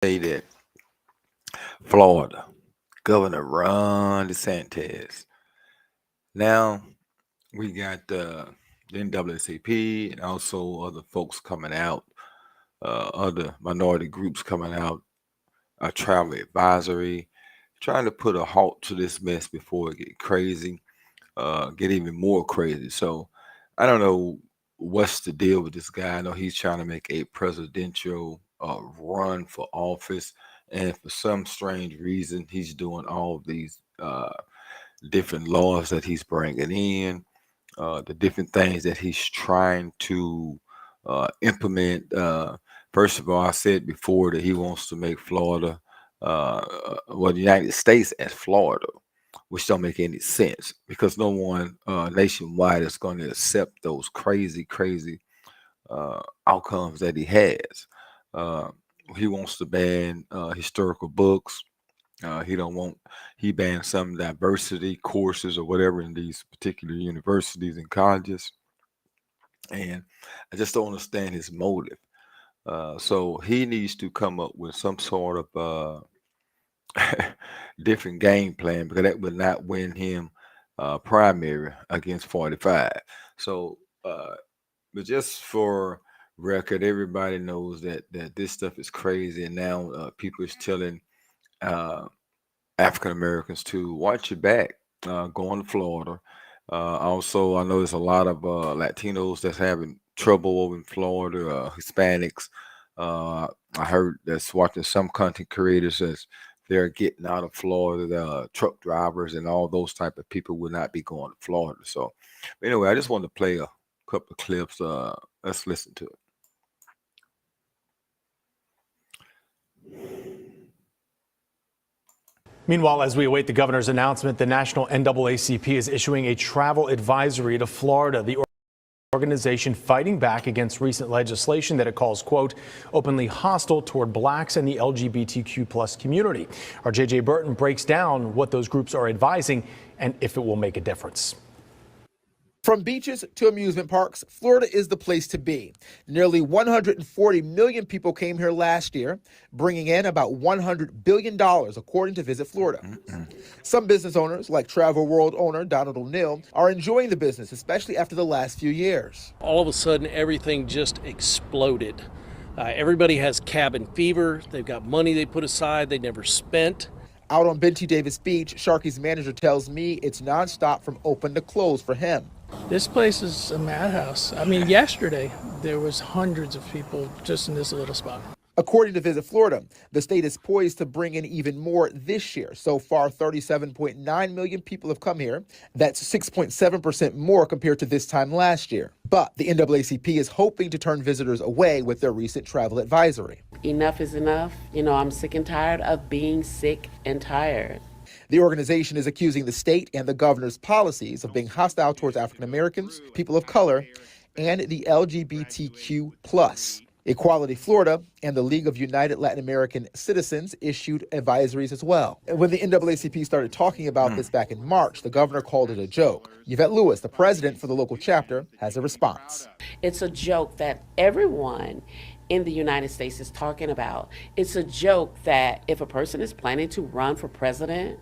Say that Florida Governor Ron DeSantis. Now we got the NAACP and also other folks coming out, other minority groups coming out, a travel advisory, trying to put a halt to this mess before it get crazy, get even more crazy. So I don't know what's the deal with this guy. I know he's trying to make a presidential run for office, and for some strange reason, he's doing all of these different laws that he's bringing in, the different things that he's trying to implement. First of all, I said before that he wants to make Florida, well, the United States as Florida, which don't make any sense because no one nationwide is going to accept those crazy, crazy outcomes that he has. Uh, he wants to ban historical books. He don't want he banned some diversity courses or whatever in these particular universities and colleges, and I just don't understand his motive. So he needs to come up with some sort of different game plan because that would not win him primary against 45. So, but just for record, everybody knows that this stuff is crazy, and now people is telling uh, African Americans to watch your back going to Florida. Also, I know there's a lot of Latinos that's having trouble over in Florida, Hispanics. Uh, I heard that's watching some content creators as they're getting out of Florida. The truck drivers and all those type of people will not be going to Florida. So, anyway, I just wanted to play a couple of clips. Let's listen to it. Meanwhile, as we await the governor's announcement, the National NAACP is issuing a travel advisory to Florida. The organization fighting back against recent legislation that it calls, quote, openly hostile toward blacks and the LGBTQ plus community. Our JJ Burton breaks down what those groups are advising and if it will make a difference. From beaches to amusement parks, Florida is the place to be. Nearly 140 million people came here last year, bringing in about $100 billion, according to Visit Florida. Some business owners, like Travel World owner Donald O'Neill, are enjoying the business, especially after the last few years. All of a sudden, everything just exploded. Everybody has cabin fever. They've got money they put aside they never spent. Out on Benty Davis Beach, Sharky's manager tells me it's nonstop from open to close for him. This place is a madhouse. I mean, yesterday there was hundreds of people just in this little spot. According to Visit Florida, the state is poised to bring in even more this year. So far, 37.9 million people have come here. That's 6.7% more compared to this time last year. But the NAACP is hoping to turn visitors away with their recent travel advisory. Enough is enough. You know, I'm sick and tired of being sick and tired. The organization is accusing the state and the governor's policies of being hostile towards African Americans, people of color, and the LGBTQ+. Equality Florida and the League of United Latin American Citizens issued advisories as well. And when the NAACP started talking about this back in March, the governor called it a joke. Yvette Lewis, the president for the local chapter, has a response. It's a joke that everyone in the United States is talking about. It's a joke that if a person is planning to run for president,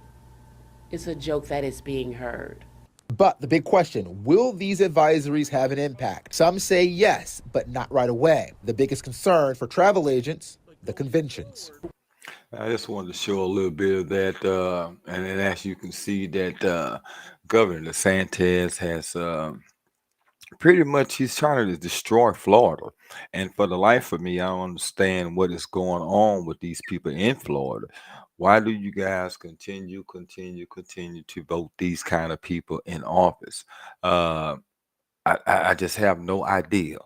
it's a joke that is being heard. But the big question, will these advisories have an impact? Some say yes, but not right away. The biggest concern for travel agents, the conventions. I just wanted to show a little bit of that, and then as you can see that Governor DeSantis has pretty much he's trying to destroy Florida. And for the life of me, I don't understand what is going on with these people in Florida. Why do you guys continue to vote these kind of people in office? Uh, I just have no idea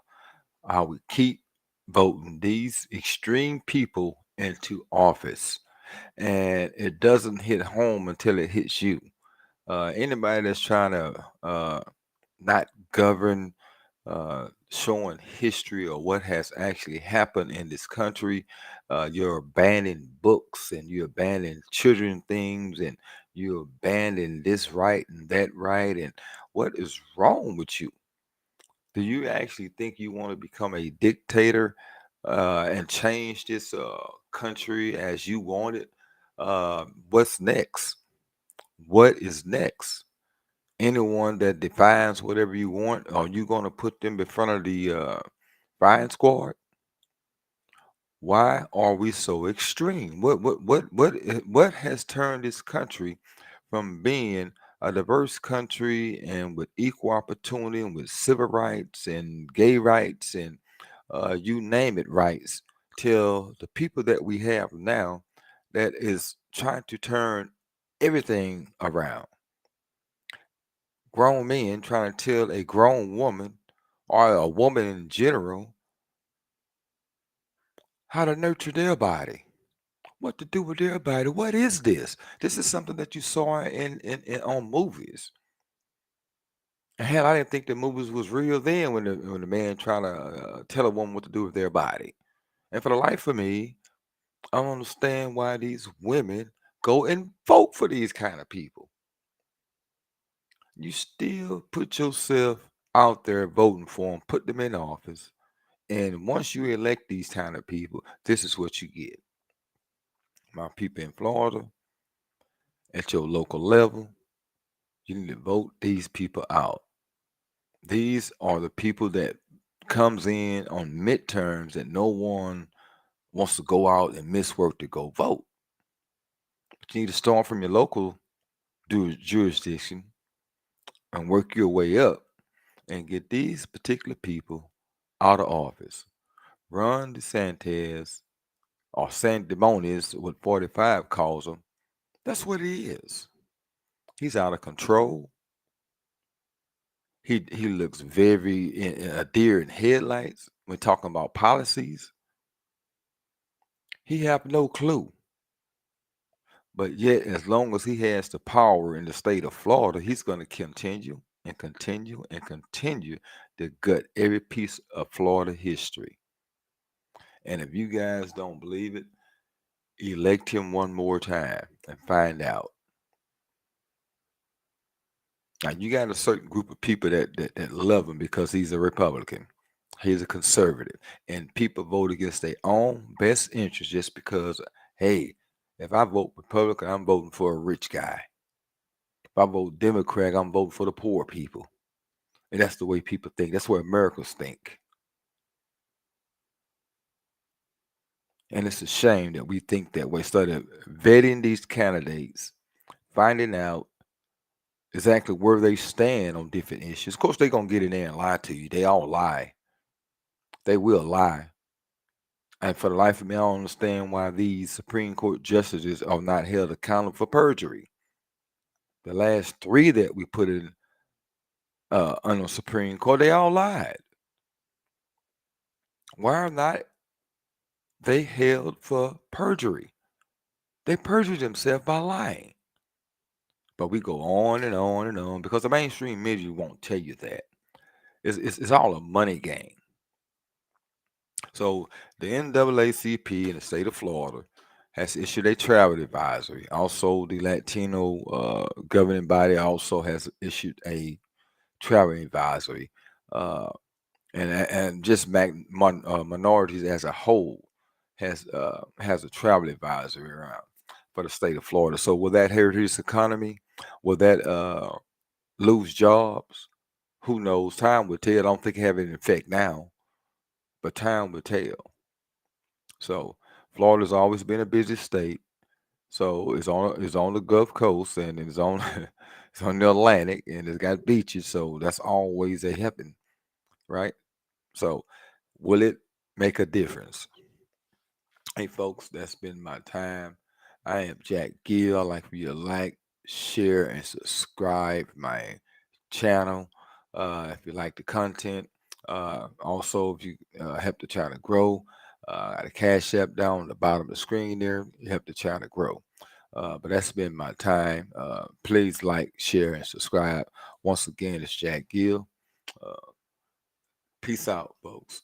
how we keep voting these extreme people into office, and it doesn't hit home until it hits you. Anybody that's trying to not govern, showing history or what has actually happened in this country. You're banning books and you're banning children things and you're banning this right and that right. And what is wrong with you? Do you actually think you want to become a dictator and change this country as you want it. What's next? What is next? Anyone that defines whatever you want, are you going to put them in front of the firing squad? Why are we so extreme? What has turned this country from being a diverse country and with equal opportunity and with civil rights and gay rights and you name it rights, till the people that we have now that is trying to turn everything around? Grown men trying to tell a grown woman or a woman in general how to nurture their body, what to do with their body. What is this? This is something that you saw in on movies. And hell, I didn't think the movies was real then when the man trying to tell a woman what to do with their body. And for the life of me, I don't understand why these women go and vote for these kind of people. You still put yourself out there voting for them, put them in office. And once you elect these kind of people, this is what you get. My people in Florida, at your local level, you need to vote these people out. These are the people that comes in on midterms that no one wants to go out and miss work to go vote. But you need to start from your local jurisdiction and work your way up and get these particular people out of office. Ron DeSantis or Sanctimonious, what 45 calls him, that's what he is. He's out of control. He looks very in a deer in headlights when talking about policies. He have no clue. But yet, as long as he has the power in the state of Florida, he's going to continue and continue and continue to gut every piece of Florida history. And if you guys don't believe it, elect him one more time and find out. Now, you got a certain group of people that love him because he's a Republican. He's a conservative. And people vote against their own best interest just because, hey, if I vote Republican, I'm voting for a rich guy. If I vote Democrat, I'm voting for the poor people. And that's the way people think. That's where Americans think. And it's a shame that we think that way. Instead of vetting these candidates, finding out exactly where they stand on different issues. Of course, they're going to get in there and lie to you. They all lie. They will lie. And for the life of me, I don't understand why these Supreme Court justices are not held accountable for perjury. The last three that we put in on the Supreme Court, they all lied. Why are not they held for perjury? They perjured themselves by lying. But we go on and on and on because the mainstream media won't tell you that. It's all a money game. So the NAACP in the state of Florida has issued a travel advisory. Also, the Latino governing body also has issued a travel advisory, uh, and just minorities as a whole has a travel advisory around for the state of Florida. So will that hurt his economy? Will that lose jobs? Who knows? Time will tell. I don't think it have any effect now, but time will tell. So Florida's always been a busy state. So it's on the Gulf Coast and it's on it's on the Atlantic and it's got beaches. So that's always a helping, right? So will it make a difference? Hey folks, that's been my time. I am Jack Gill. I'd like for you to like, share, and subscribe my channel if you like the content. Also, if you help the channel grow, got a cash app down at the bottom of the screen there. You help the channel grow. But that's been my time. Please like, share, and subscribe. Once again, it's Jack Gill. Peace out, folks.